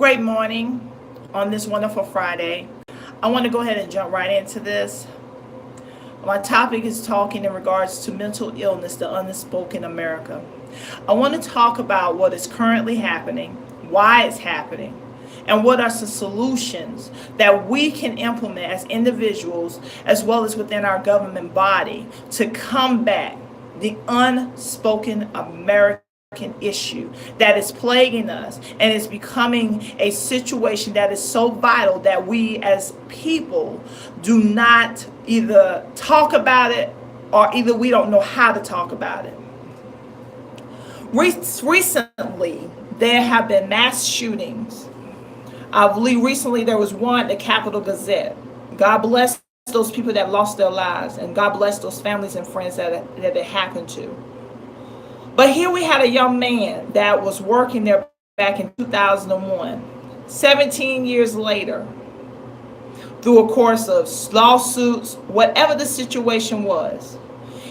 Great morning on this wonderful Friday. I want to go ahead and jump right into this. My topic is talking in regards to mental illness, the unspoken America. I want to talk about what is currently happening, why it's happening, and what are some solutions that we can implement as individuals as well as within our government body to combat the unspoken American issue that is plaguing us and is becoming a situation that is so vital that we as people do not either talk about it or either we don't know how to talk about it. Recently, there have been mass shootings. I believe recently there was one at the Capitol Gazette. God bless those people that lost their lives, and God bless those families and friends that it happened to. But here we had a young man that was working there back in 2001. 17 years later, through a course of lawsuits, whatever the situation was,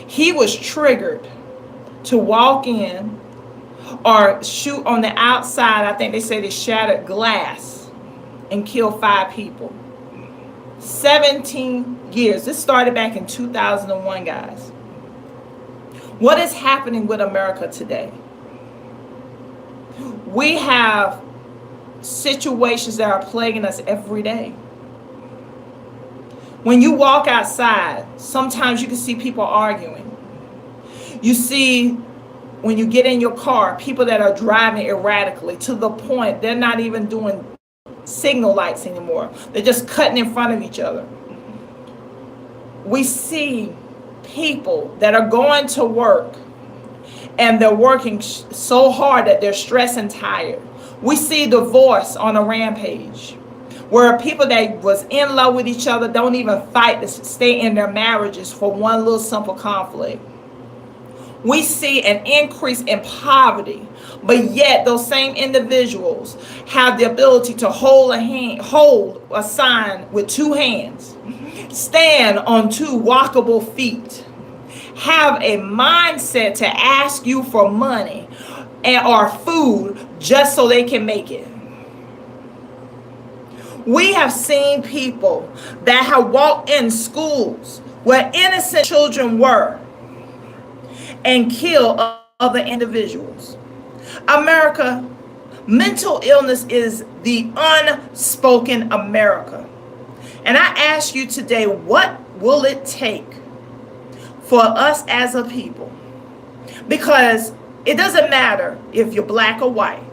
he was triggered to walk in or shoot on the outside. I think they say they shattered glass and killed 5 people. 17 years. This started back in 2001, guys. What is happening with America today? We have situations that are plaguing us every day. When you walk outside, sometimes you can see people arguing. You see, when you get in your car, people that are driving erratically to the point they're not even doing signal lights anymore. They're just cutting in front of each other. We see people that are going to work and they're working so hard that they're stressed and tired. We see divorce on a rampage where people that was in love with each other don't even fight to stay in their marriages for one little simple conflict. We see an increase in poverty, but yet those same individuals have the ability to hold a sign with 2 hands, stand on 2 walkable feet, have a mindset to ask you for money or food just so they can make it. We have seen people that have walked in schools where innocent children were and kill other individuals. America, mental illness is the unspoken America. And I ask you today, what will it take for us as a people? Because it doesn't matter if you're black or white.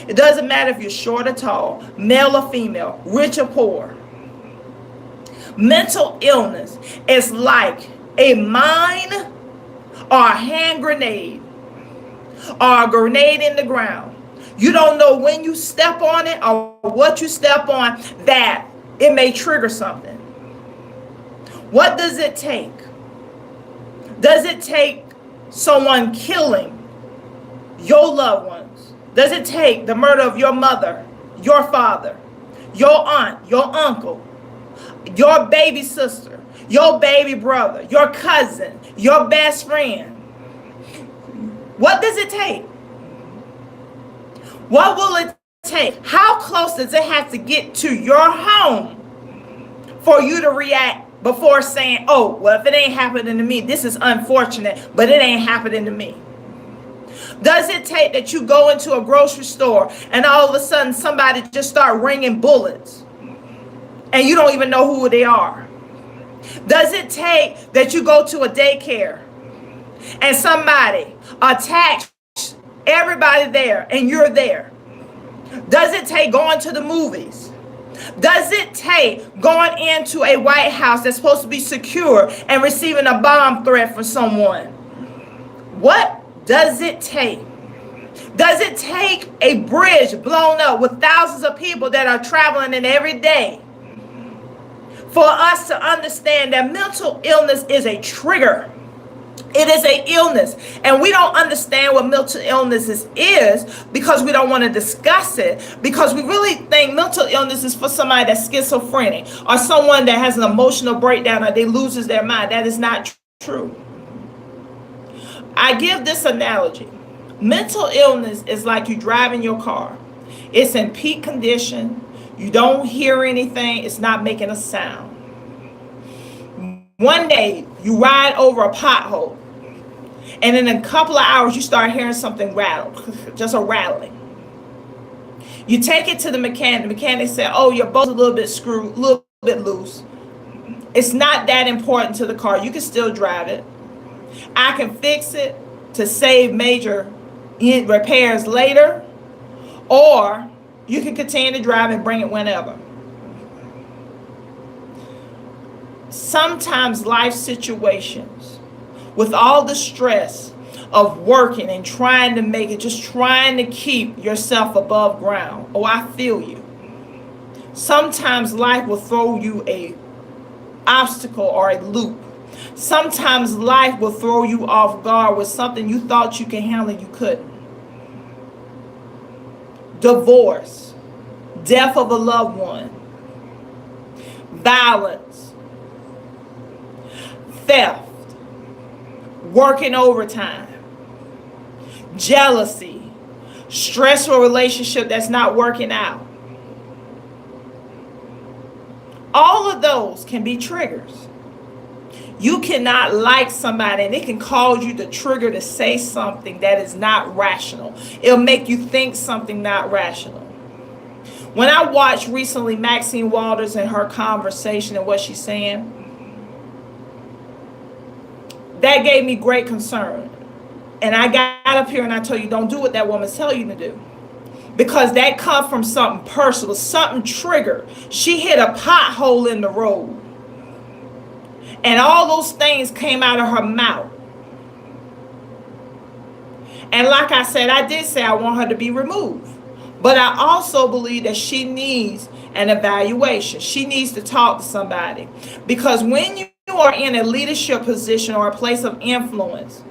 It doesn't matter if you're short or tall, male or female, rich or poor. Mental illness is like a mine or a hand grenade or a grenade in the ground. You don't know when you step on it or what you step on that it may trigger something. What does it take? Does it take someone killing your loved ones? Does it take the murder of your mother, your father, your aunt, your uncle, your baby sister, your baby brother, your cousin, your best friend? What does it take? What will it take? How close does it have to get to your home for you to react before saying, oh, well, if it ain't happening to me, this is unfortunate, but it ain't happening to me? Does it take that you go into a grocery store and all of a sudden somebody just start ringing bullets and you don't even know who they are? Does it take that you go to a daycare and somebody attacks everybody there and you're there? Does it take going to the movies? Does it take going into a White House that's supposed to be secure and receiving a bomb threat from someone? What does it take? Does it take a bridge blown up with thousands of people that are traveling in every day for us to understand that mental illness is a trigger? It is an illness, and we don't understand what mental illness is because we don't want to discuss it, because we really think mental illness is for somebody that's schizophrenic or someone that has an emotional breakdown or they loses their mind. That is not true. I give this analogy. Mental illness is like you driving your car It's in peak condition. You don't hear anything. It's not making a sound. One day you ride over a pothole, and in a couple of hours you start hearing something rattle, just a rattling. You take it to the mechanic. The mechanic said, "Oh, your bolt's a little bit screwed, a little bit loose. It's not that important to the car. You can still drive it. I can fix it to save major repairs later, or you can continue to drive and bring it whenever." Sometimes life situations, with all the stress of working and trying to make it, just trying to keep yourself above ground. Oh, I feel you. Sometimes life will throw you a obstacle or a loop. Sometimes life will throw you off guard with something you thought you could handle, you couldn't. Divorce, death of a loved one, violence, theft, working overtime, jealousy, stressful relationship that's not working out. All of those can be triggers. You cannot like somebody and it can cause you the trigger to say something that is not rational. It'll make you think something not rational. When I watched recently Maxine Waters and her conversation and what she's saying, that gave me great concern. And I got up here and I told you, don't do what that woman's telling you to do. Because that comes from something personal, something triggered. She hit a pothole in the road. And all those things came out of her mouth. And like I said, I did say I want her to be removed. But I also believe that she needs an evaluation. She needs to talk to somebody. Because when you are in a leadership position or a place of influence,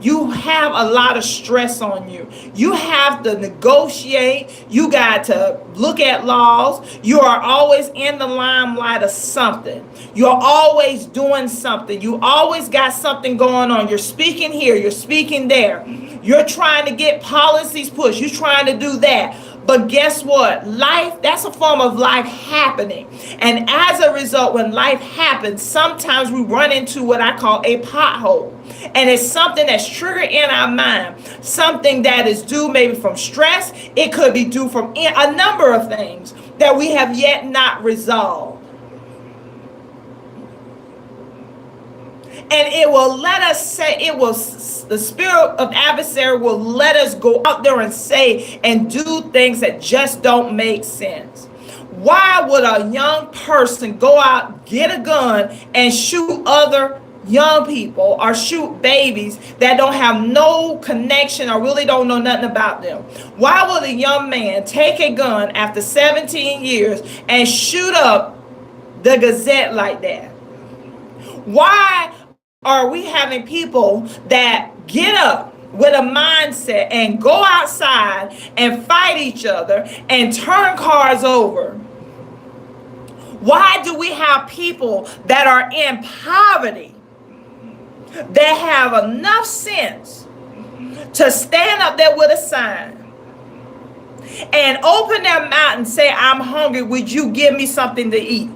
you have a lot of stress on you. You have to negotiate. You got to look at laws. You are always in the limelight of something. You're always doing something. You always got something going on. You're speaking here. You're speaking there. You're trying to get policies pushed. You're trying to do that. But guess what? Life, that's a form of life happening. And as a result, when life happens, sometimes we run into what I call a pothole. And it's something that's triggered in our mind. Something that is due maybe from stress. It could be due from a number of things that we have yet not resolved. And it will let us say, the spirit of adversary will let us go out there and say and do things that just don't make sense. Why would a young person go out, get a gun, and shoot other young people or shoot babies that don't have no connection or really don't know nothing about them? Why would a young man take a gun after 17 years and shoot up the Gazette like that? Why are we having people that get up with a mindset and go outside and fight each other and turn cars over? Why do we have people that are in poverty that have enough sense to stand up there with a sign and open their mouth and say, "I'm hungry, would you give me something to eat?"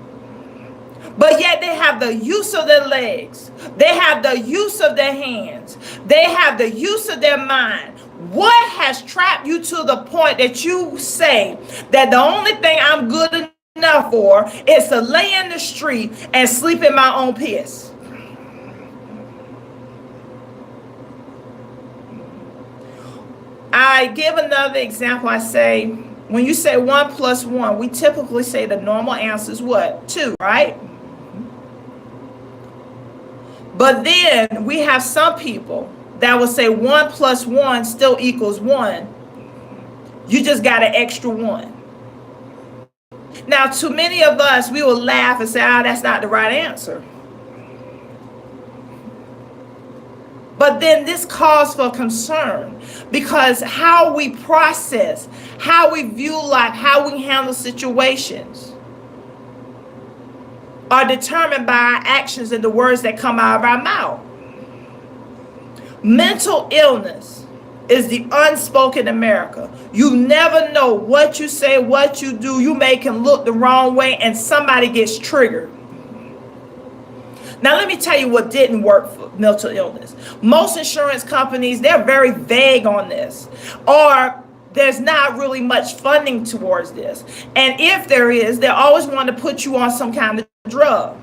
But yet they have the use of their legs. They have the use of their hands. They have the use of their mind. What has trapped you to the point that you say that the only thing I'm good enough for is to lay in the street and sleep in my own piss? I give another example. I say, when you say 1 plus 1, we typically say the normal answer is what? 2, right? But then we have some people that will say 1 plus 1 still equals 1. You just got an extra 1. Now, to many of us, we will laugh and say, that's not the right answer. But then this calls for concern, because how we process, how we view life, how we handle situations are determined by our actions and the words that come out of our mouth. Mental illness is the unspoken America. You never know what you say, what you do. You make him look the wrong way and somebody gets triggered. Now, let me tell you what didn't work for mental illness. Most insurance companies, they're very vague on this, or there's not really much funding towards this. And if there is, they always want to put you on some kind of drug.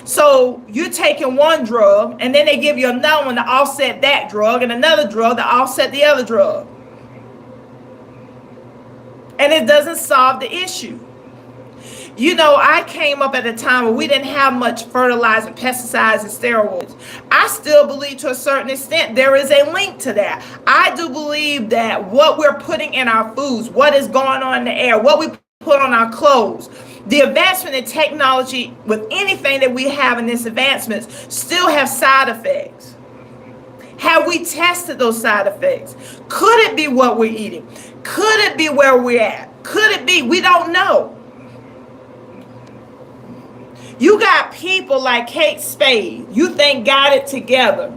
So you're taking one drug and then they give you another one to offset that drug and another drug to offset the other drug. And it doesn't solve the issue. You know, I came up at a time where we didn't have much fertilizer, pesticides, and steroids. I still believe to a certain extent there is a link to that. I do believe that what we're putting in our foods, what is going on in the air, what we put on our clothes, the advancement in technology with anything that we have in this advancements still have side effects. Have we tested those side effects? Could it be what we're eating? Could it be where we're at? Could it be? We don't know. You got people like Kate Spade, you think got it together,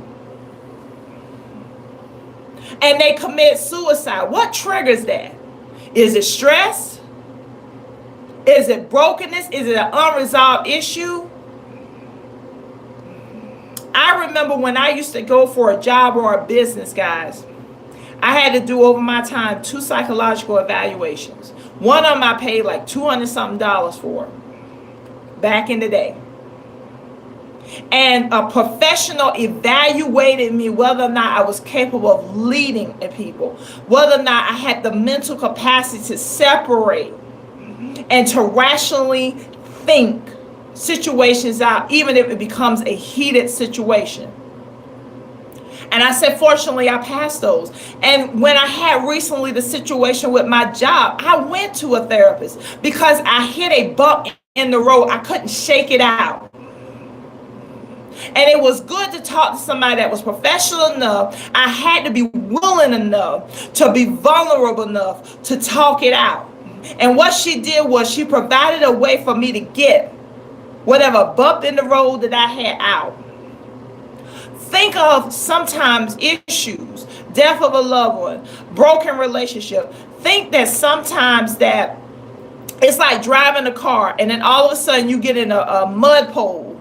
and they commit suicide. What triggers that? Is it stress? Is it brokenness? Is it an unresolved issue? I remember when I used to go for a job or a business, guys, I had to do over my time 2 psychological evaluations. One of them I paid like $200 something for back in the day. And a professional evaluated me whether or not I was capable of leading people, whether or not I had the mental capacity to separate and to rationally think situations out, even if it becomes a heated situation. And I said, fortunately, I passed those. And when I had recently the situation with my job, I went to a therapist because I hit a bump in the road. I couldn't shake it out. And it was good to talk to somebody that was professional enough. I had to be willing enough to be vulnerable enough to talk it out. And what she did was she provided a way for me to get whatever bump in the road that I had out. Think of sometimes issues, death of a loved one, broken relationship. Think that sometimes that it's like driving a car and then all of a sudden you get in a mud hole,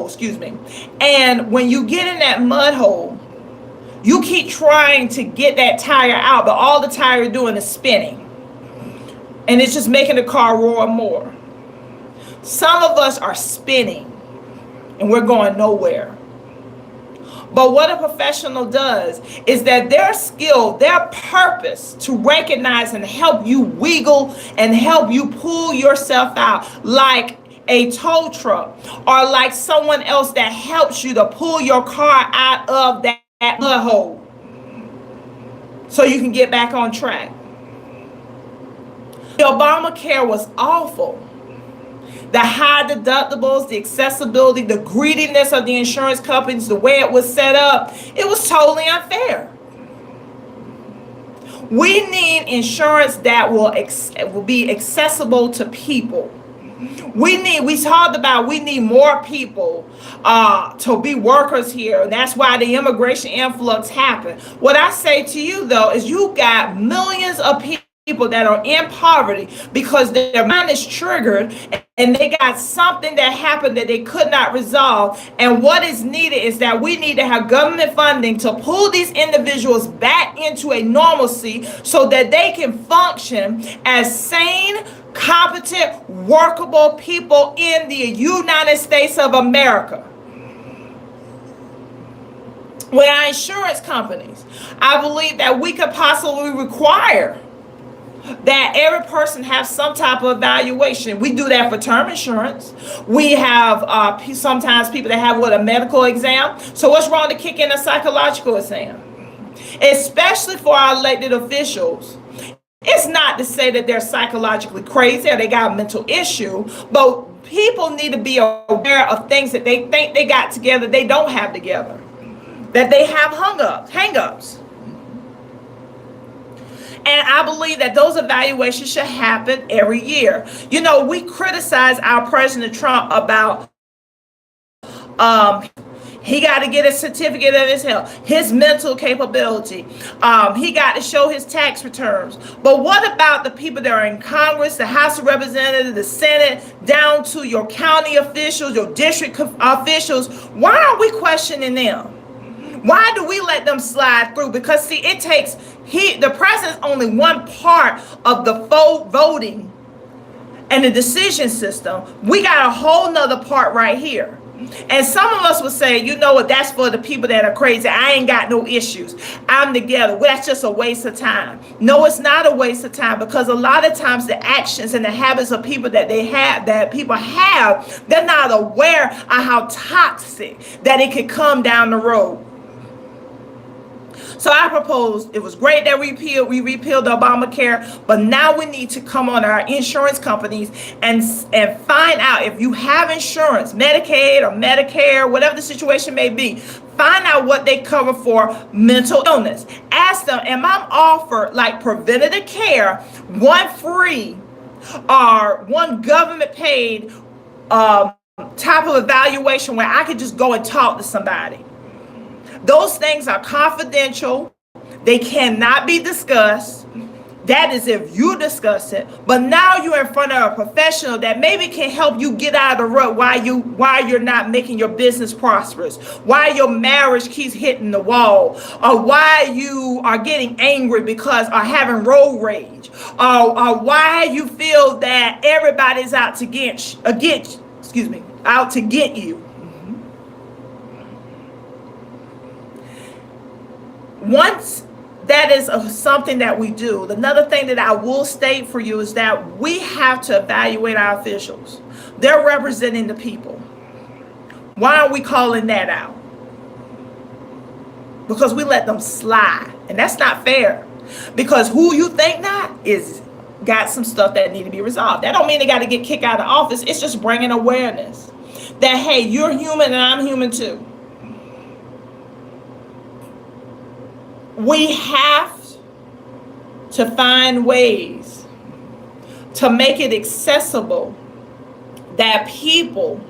excuse me. And when you get in that mud hole, you keep trying to get that tire out, but all the tire is doing is spinning. And it's just making the car roar more. Some of us are spinning and we're going nowhere. But what a professional does is that their skill, their purpose to recognize and help you wiggle and help you pull yourself out like a tow truck or like someone else that helps you to pull your car out of that mud hole so you can get back on track. The Obamacare was awful. The high deductibles, the accessibility, the greediness of the insurance companies, the way it was set up, it was totally unfair. We need insurance that will be accessible to people. We need more people to be workers here. And that's why the immigration influx happened. What I say to you, though, is you got millions of people that are in poverty because their mind is triggered and they got something that happened that they could not resolve. And what is needed is that we need to have government funding to pull these individuals back into a normalcy so that they can function as sane, competent, workable people in the United States of America. With our insurance companies, I believe that we could possibly require that every person have some type of evaluation. We do that for term insurance. We have sometimes people that have a medical exam. So what's wrong to kick in a psychological exam? Especially for our elected officials. It's not to say that they're psychologically crazy or they got a mental issue, but people need to be aware of things that they think they got together, they don't have together. That they have hang-ups. And I believe that those evaluations should happen every year. You know, we criticize our President Trump about He got to get a certificate of his health, his mental capability. He got to show his tax returns. But what about the people that are in Congress, the House of Representatives, the Senate, down to your county officials, your district officials? Why are we questioning them? Why do we let them slide through? Because see, the president's only one part of the voting and the decision system. We got a whole nother part right here. And some of us would say, you know what, that's for the people that are crazy. I ain't got no issues. I'm together. Well, that's just a waste of time. No, it's not a waste of time, because a lot of times the actions and the habits of people that people have, they're not aware of how toxic that it could come down the road. So I proposed, it was great that we repealed Obamacare, but now we need to come on our insurance companies and find out if you have insurance, Medicaid or Medicare, whatever the situation may be, find out what they cover for mental illness. Ask them, am I offered like preventative care, one free or one government paid type of evaluation where I could just go and talk to somebody? Those things are confidential. They cannot be discussed. That is if you discuss it. But now you're in front of a professional that maybe can help you get out of the rut why you're not making your business prosperous, why your marriage keeps hitting the wall, or why you are getting angry because or having road rage, or why you feel that everybody's out to get you. Once that is something that we do, another thing that I will state for you is that we have to evaluate our officials. They're representing the people. Why are we calling that out? Because we let them slide, and that's not fair. Because who you think not is got some stuff that need to be resolved. That don't mean they got to get kicked out of office. It's just bringing awareness that, hey, you're human and I'm human too. We have to find ways to make it accessible that people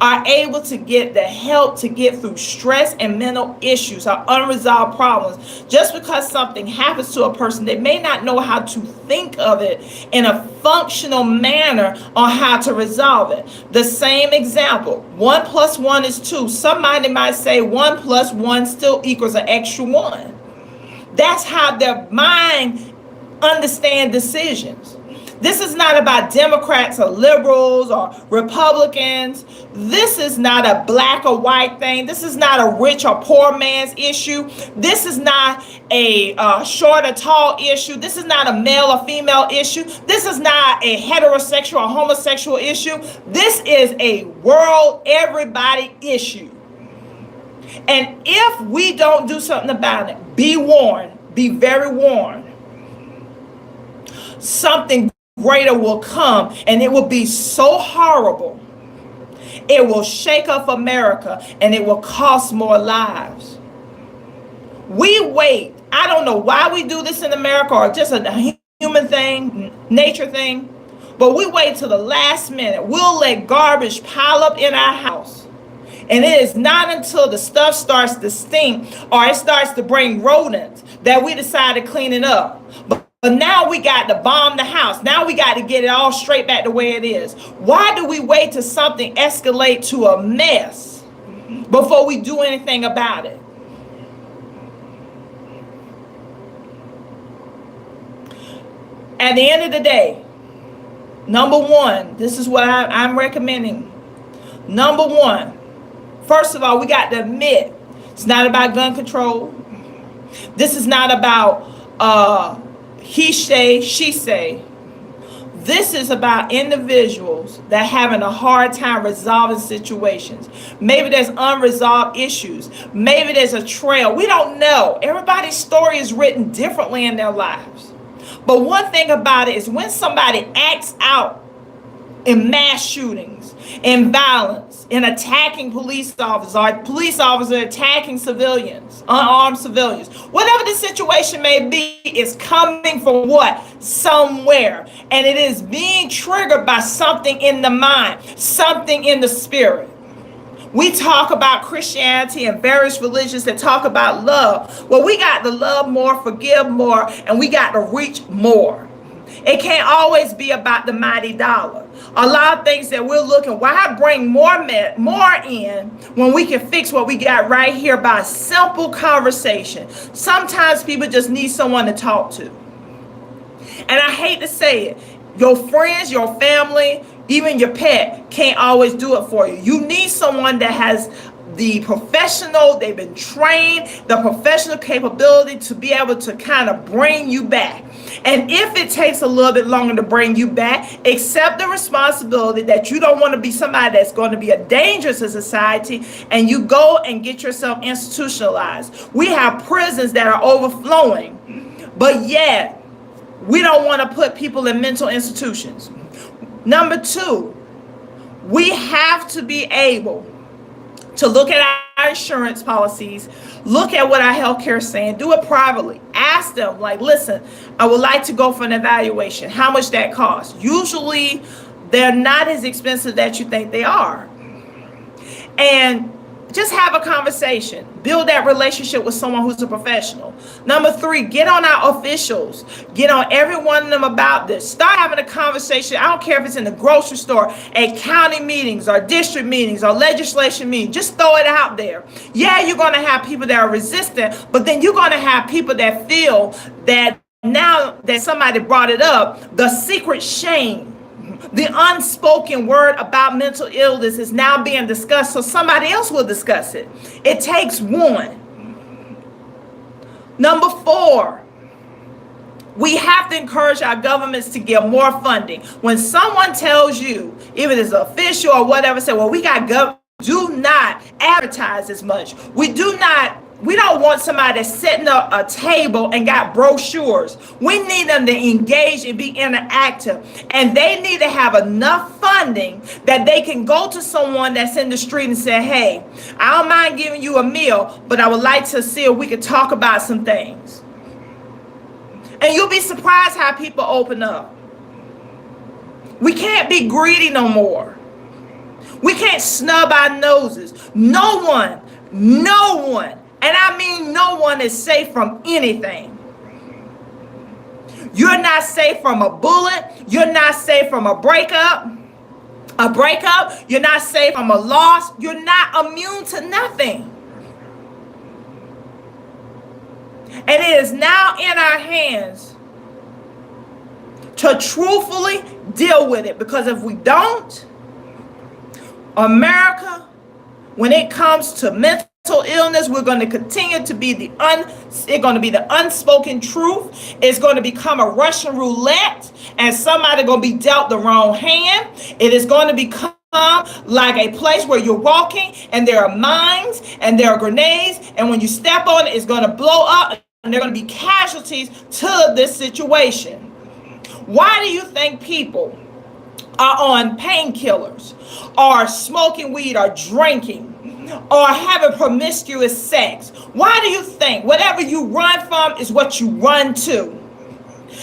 are able to get the help to get through stress and mental issues or unresolved problems. Just because something happens to a person, they may not know how to think of it in a functional manner on how to resolve it. The same example, 1 + 1 is 2. Somebody might say 1 + 1 still equals an extra 1. That's how their mind understands decisions. This is not about Democrats or liberals or Republicans. This is not a black or white thing. This is not a rich or poor man's issue. This is not a short or tall issue. This is not a male or female issue. This is not a heterosexual or homosexual issue. This is a world, everybody issue. And if we don't do something about it, be warned, be very warned. Something greater will come, and it will be so horrible. It will shake up America, and it will cost more lives. We wait. I don't know why we do this in America, or just a human thing, nature thing, but we wait till the last minute. We'll let garbage pile up in our house. And it is not until the stuff starts to stink or it starts to bring rodents that we decide to clean it up. But now we got to bomb the house. Now we got to get it all straight back the way it is. Why do we wait till something escalate to a mess before we do anything about it? At the end of the day, number one, this is what I'm recommending. Number one, first of all, we got to admit it's not about gun control. This is not about he say, she say. This is about individuals that having a hard time resolving situations. Maybe there's unresolved issues. Maybe there's a trail. We don't know. Everybody's story is written differently in their lives. But one thing about it is when somebody acts out in mass shootings, in violence, in attacking police officers, or police officers attacking civilians, unarmed civilians, whatever the situation may be, is coming from what? Somewhere. And it is being triggered by something in the mind, something in the spirit. We talk about Christianity and various religions that talk about love. Well, we got to love more, forgive more, and we got to reach more. It can't always be about the mighty dollar. A lot of things that we're looking, why bring more in when we can fix what we got right here by a simple conversation? Sometimes people just need someone to talk to. And I hate to say it, your friends, your family, even your pet can't always do it for you. You need someone that has the professional, they've been trained, the professional capability to be able to kind of bring you back. And if it takes a little bit longer to bring you back, accept the responsibility that you don't want to be somebody that's going to be a danger to society, and you go and get yourself institutionalized. We have prisons that are overflowing, but yet we don't want to put people in mental institutions. Number two, we have to be able to look at our insurance policies, look at what our healthcare is saying, do it privately. Ask them, like, listen, I would like to go for an evaluation. How much that costs? Usually, they're not as expensive that you think they are. And just have a conversation. Build that relationship with someone who's a professional. Number three, get on our officials. Get on every one of them about this. Start having a conversation. I don't care if it's in the grocery store, at county meetings or district meetings or legislation meetings. Just throw it out there. Yeah, you're going to have people that are resistant, but then you're going to have people that feel that now that somebody brought it up, the secret shame, the unspoken word about mental illness is now being discussed, so somebody else will discuss it. It takes one. Number four, we have to encourage our governments to give more funding. When someone tells you, even as an official or whatever, say, well, we got government, do not advertise as much. We don't want somebody that's setting up a table and got brochures. We need them to engage and be interactive. And they need to have enough funding that they can go to someone that's in the street and say, hey, I don't mind giving you a meal, but I would like to see if we could talk about some things. And you'll be surprised how people open up. We can't be greedy no more. We can't snub our noses. No one, and I mean no one is safe from anything. You're not safe from a bullet. You're not safe from a breakup. You're not safe from a loss. You're not immune to nothing. And it is now in our hands to truthfully deal with it. Because if we don't, America, when it comes to mental illness, we're going to continue to be the unspoken truth. It's going to become a Russian roulette, and somebody going to be dealt the wrong hand. It is going to become like a place where you're walking and there are mines and there are grenades, and when you step on it, it's going to blow up, and there are going to be casualties to this situation. Why do you think people are on painkillers or smoking weed or drinking or having promiscuous sex? Why do you think whatever you run from is what you run to?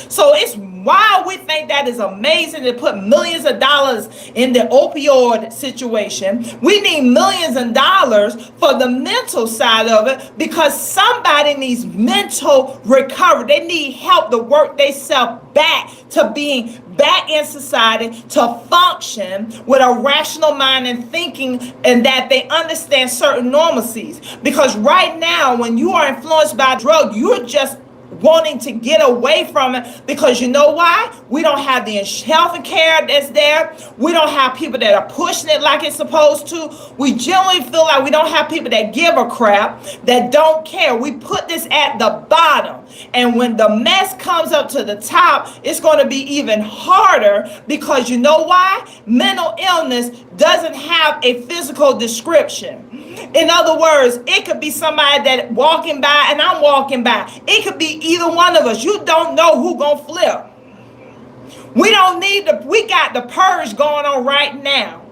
So it's why we think that is amazing to put millions of dollars in the opioid situation. We need millions of dollars for the mental side of it, because somebody needs mental recovery. They need help to work themselves back to being back in society, to function with a rational mind and thinking, and that they understand certain normalcies. Because right now, when you are influenced by drug, you're just wanting to get away from it, because you know why? We don't have the health care that's there. We don't have people that are pushing it like it's supposed to. We generally feel like we don't have people that give a crap, that don't care. We put this at the bottom, and when the mess comes up to the top, it's going to be even harder, because you know why? Mental illness doesn't have a physical description. In other words, it could be somebody that walking by and I'm walking by. It could be either one of us. You don't know who gonna flip. We got the purge going on right now.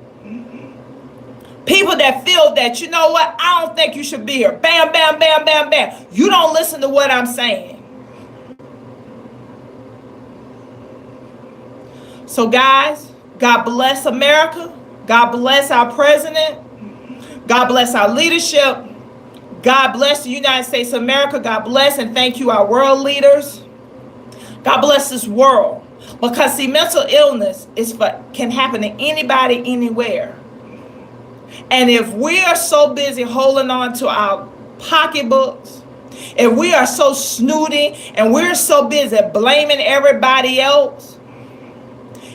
People that feel that, you know what, I don't think you should be here. Bam, bam, bam, bam, bam. You don't listen to what I'm saying. So guys, God bless America. God bless our president. God bless our leadership. God bless the United States of America. God bless and thank you, our world leaders. God bless this world. Because see, mental illness can happen to anybody, anywhere. And if we are so busy holding on to our pocketbooks, if we are so snooty and we're so busy blaming everybody else,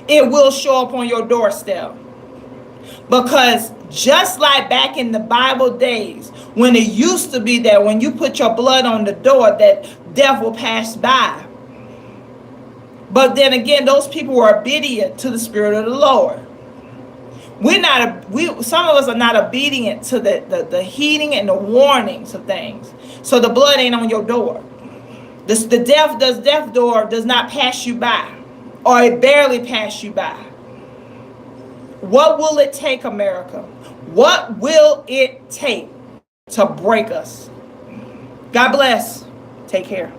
it will show up on your doorstep. Because just like back in the Bible days, when it used to be that when you put your blood on the door, that death will pass by. But then again, those people were obedient to the Spirit of the Lord. Some of us are not obedient to the heeding and the warnings of things. So the blood ain't on your door. The death door does not pass you by, or it barely pass you by. What will it take, America? What will it take to break us? God bless. Take care.